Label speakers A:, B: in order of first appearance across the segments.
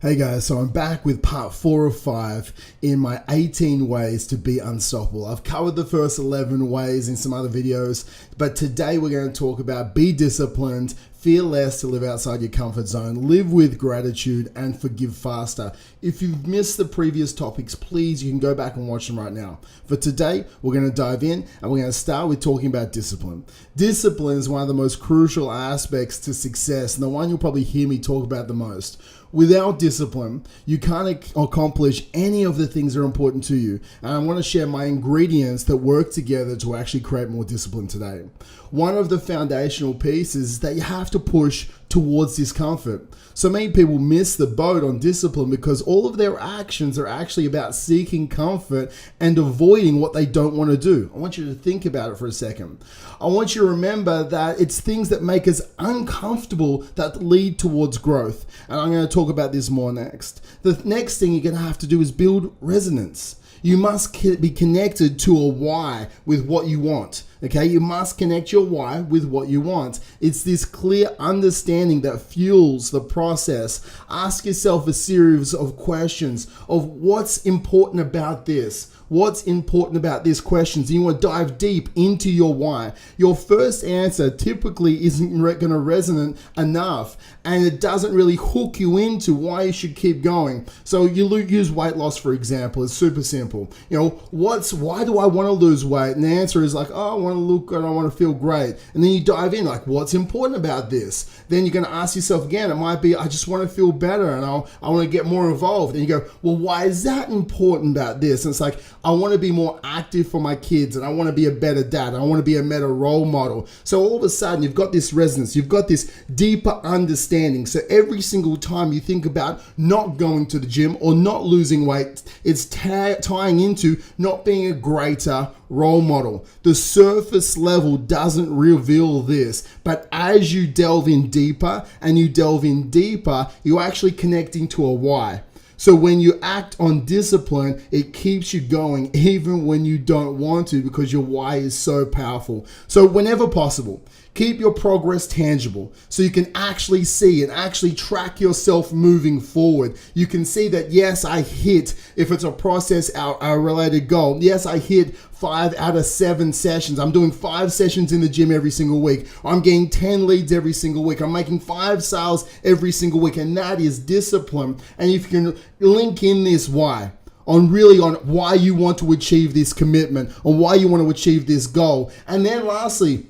A: Hey guys, so I'm back with part 4 of 5 in my 18 ways to be unstoppable. I've covered the first 11 ways in some other videos, but today we're going to talk about be disciplined, fear less to live outside your comfort zone, live with gratitude, and forgive faster. If you've missed the previous topics, please, you can go back and watch them right now. For today, we're going to dive in and we're going to start with talking about discipline. Discipline is one of the most crucial aspects to success and the one you'll probably hear me talk about the most. Without discipline, you can't accomplish any of the things that are important to you. And I want to share my ingredients that work together to actually create more discipline today. One of the foundational pieces is that you have to push towards discomfort. So many people miss the boat on discipline because all of their actions are actually about seeking comfort and avoiding what they don't want to do. I want you to think about it for a second. I want you to remember that it's things that make us uncomfortable that lead towards growth. And I'm going to talk about this more next. The next thing you're going to have to do is build resonance. You must be connected to a why with what you want. Okay, you must connect your why with what you want. It's this clear understanding that fuels the process. Ask yourself a series of questions of what's important about this. What's important about these questions? And you want to dive deep into your why. Your first answer typically isn't going to resonate enough, and it doesn't really hook you into why you should keep going. So you use weight loss, for example. It's super simple. You know, why do I want to lose weight? And the answer is like, oh, I want to look good, I want to feel great. And then you dive in, like, what's important about this? Then you're going to ask yourself again, it might be, I just want to feel better and I want to get more involved. And you go, well, why is that important about this? And it's like, I want to be more active for my kids and I want to be a better dad. I want to be a better role model. So all of a sudden you've got this resonance, you've got this deeper understanding. So every single time you think about not going to the gym or not losing weight, it's tying into not being a greater role model. The surface level doesn't reveal this, but as you delve in deeper and you delve in deeper, you're actually connecting to a why. So when you act on discipline, it keeps you going even when you don't want to because your why is so powerful. So whenever possible, keep your progress tangible so you can actually see and actually track yourself moving forward. You can see that, yes, I hit, if it's a process related goal, yes, I hit 5 out of 7 sessions. I'm doing 5 sessions in the gym every single week. I'm getting 10 leads every single week. I'm making 5 sales every single week. And that is discipline. And if you can link in this why, on why you want to achieve this commitment, on why you want to achieve this goal. And then lastly,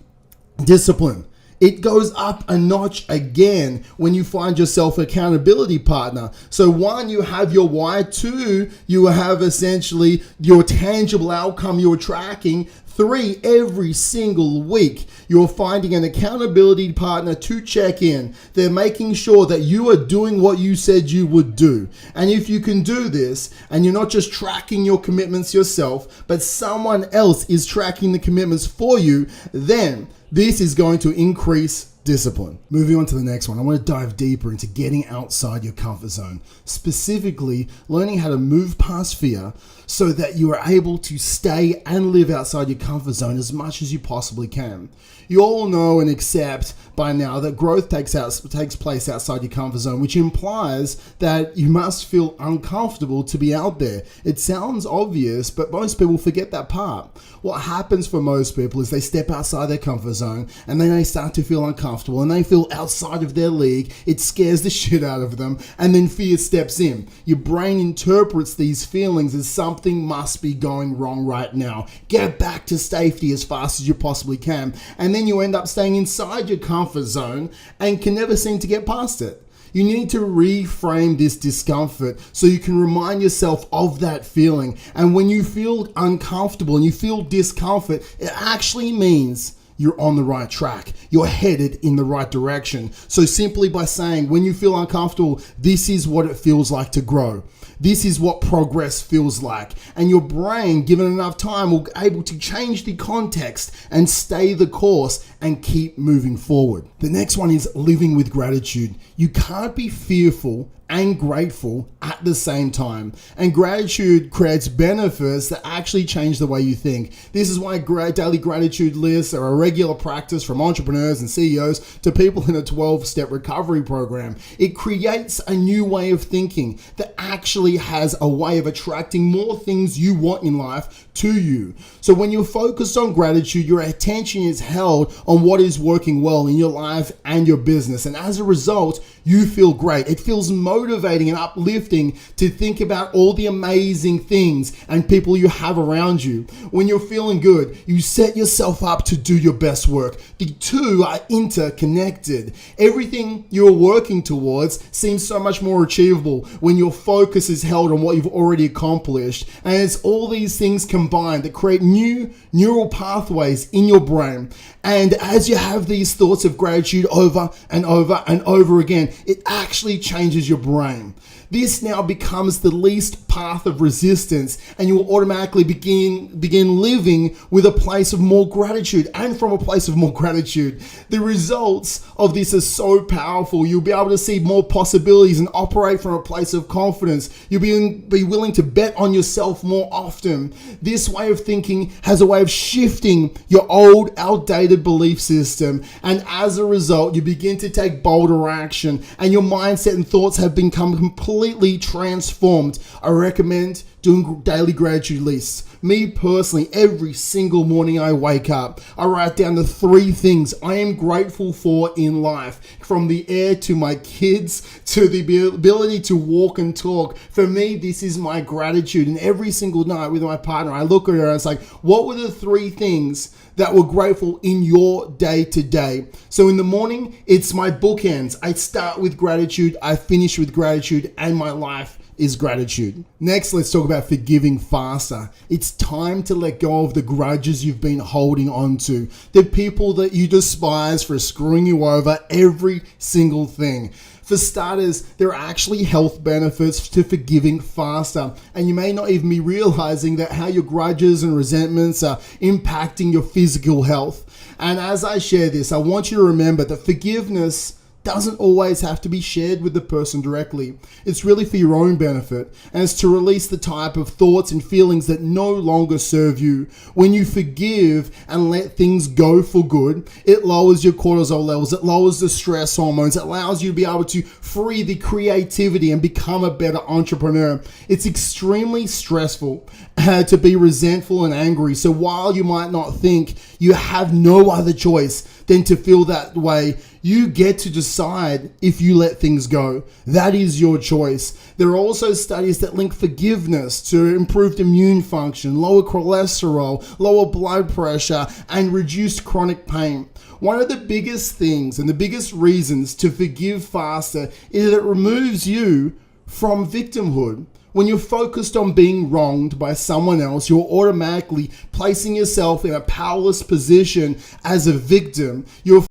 A: discipline. It goes up a notch again when you find yourself an accountability partner. So 1, you have your why. 2, you have essentially your tangible outcome you're tracking. 3, every single week, you're finding an accountability partner to check in. They're making sure that you are doing what you said you would do. And if you can do this, and you're not just tracking your commitments yourself, but someone else is tracking the commitments for you, then this is going to increase discipline. Moving on to the next one, I want to dive deeper into getting outside your comfort zone, specifically learning how to move past fear so that you are able to stay and live outside your comfort zone as much as you possibly can. You all know and accept by now that growth takes place outside your comfort zone, which implies that you must feel uncomfortable to be out there. It sounds obvious, but most people forget that part. What happens for most people is they step outside their comfort zone and then they start to feel uncomfortable and they feel outside of their league. It scares the shit out of them, and then fear steps in. Your brain interprets these feelings as something must be going wrong right now. Get back to safety as fast as you possibly can. And then you end up staying inside your comfort zone and can never seem to get past it. You need to reframe this discomfort so you can remind yourself of that feeling. And when you feel uncomfortable and you feel discomfort, it actually means you're on the right track. You're headed in the right direction. So simply by saying, when you feel uncomfortable, this is what it feels like to grow. This is what progress feels like. And your brain, given enough time, will be able to change the context and stay the course and keep moving forward. The next one is living with gratitude. You can't be fearful and grateful at the same time. And gratitude creates benefits that actually change the way you think. This is why daily gratitude lists are a regular practice from entrepreneurs and CEOs to people in a 12-step recovery program. It creates a new way of thinking that actually has a way of attracting more things you want in life to you. So when you're focused on gratitude, your attention is held on what is working well in your life and your business. And as a result, you feel great. It feels motivating and uplifting to think about all the amazing things and people you have around you. When you're feeling good, you set yourself up to do your best work. The two are interconnected. Everything you're working towards seems so much more achievable when your focus is held on what you've already accomplished. And it's all these things combined that create new neural pathways in your brain. And as you have these thoughts of gratitude over and over and over again, it actually changes your brain. This now becomes the least path of resistance, and you will automatically begin living with a place of more gratitude. And from a place of more gratitude, the results of this are so powerful. You'll be able to see more possibilities and operate from a place of confidence. You'll be willing to bet on yourself more often. This way of thinking has a way of shifting your old, outdated belief system, and as a result, you begin to take bolder action, and your mindset and thoughts have become completely transformed. I recommend doing daily gratitude lists. Me personally, every single morning I wake up, I write down the 3 things I am grateful for in life, from the air to my kids to the ability to walk and talk. For me, this is my gratitude. And every single night with my partner, I look at her and it's like, what were the 3 things that were grateful in your day to day? So in the morning, it's my bookends. I start with gratitude, I finish with gratitude, and my life is gratitude. Next, let's talk about forgiving faster. It's time to let go of the grudges you've been holding on to, the people that you despise for screwing you over every single thing. For starters, there are actually health benefits to forgiving faster, and you may not even be realizing that how your grudges and resentments are impacting your physical health. And as I share this, I want you to remember that forgiveness doesn't always have to be shared with the person directly. It's really for your own benefit, and it's to release the type of thoughts and feelings that no longer serve you. When you forgive and let things go for good, it lowers your cortisol levels, it lowers the stress hormones, it allows you to be able to free the creativity and become a better entrepreneur. It's extremely stressful to be resentful and angry. So while you might not think you have no other choice than to feel that way, you get to decide if you let things go. That is your choice. There are also studies that link forgiveness to improved immune function, lower cholesterol, lower blood pressure, and reduced chronic pain. One of the biggest things and the biggest reasons to forgive faster is that it removes you from victimhood. When you're focused on being wronged by someone else, you're automatically placing yourself in a powerless position as a victim. You're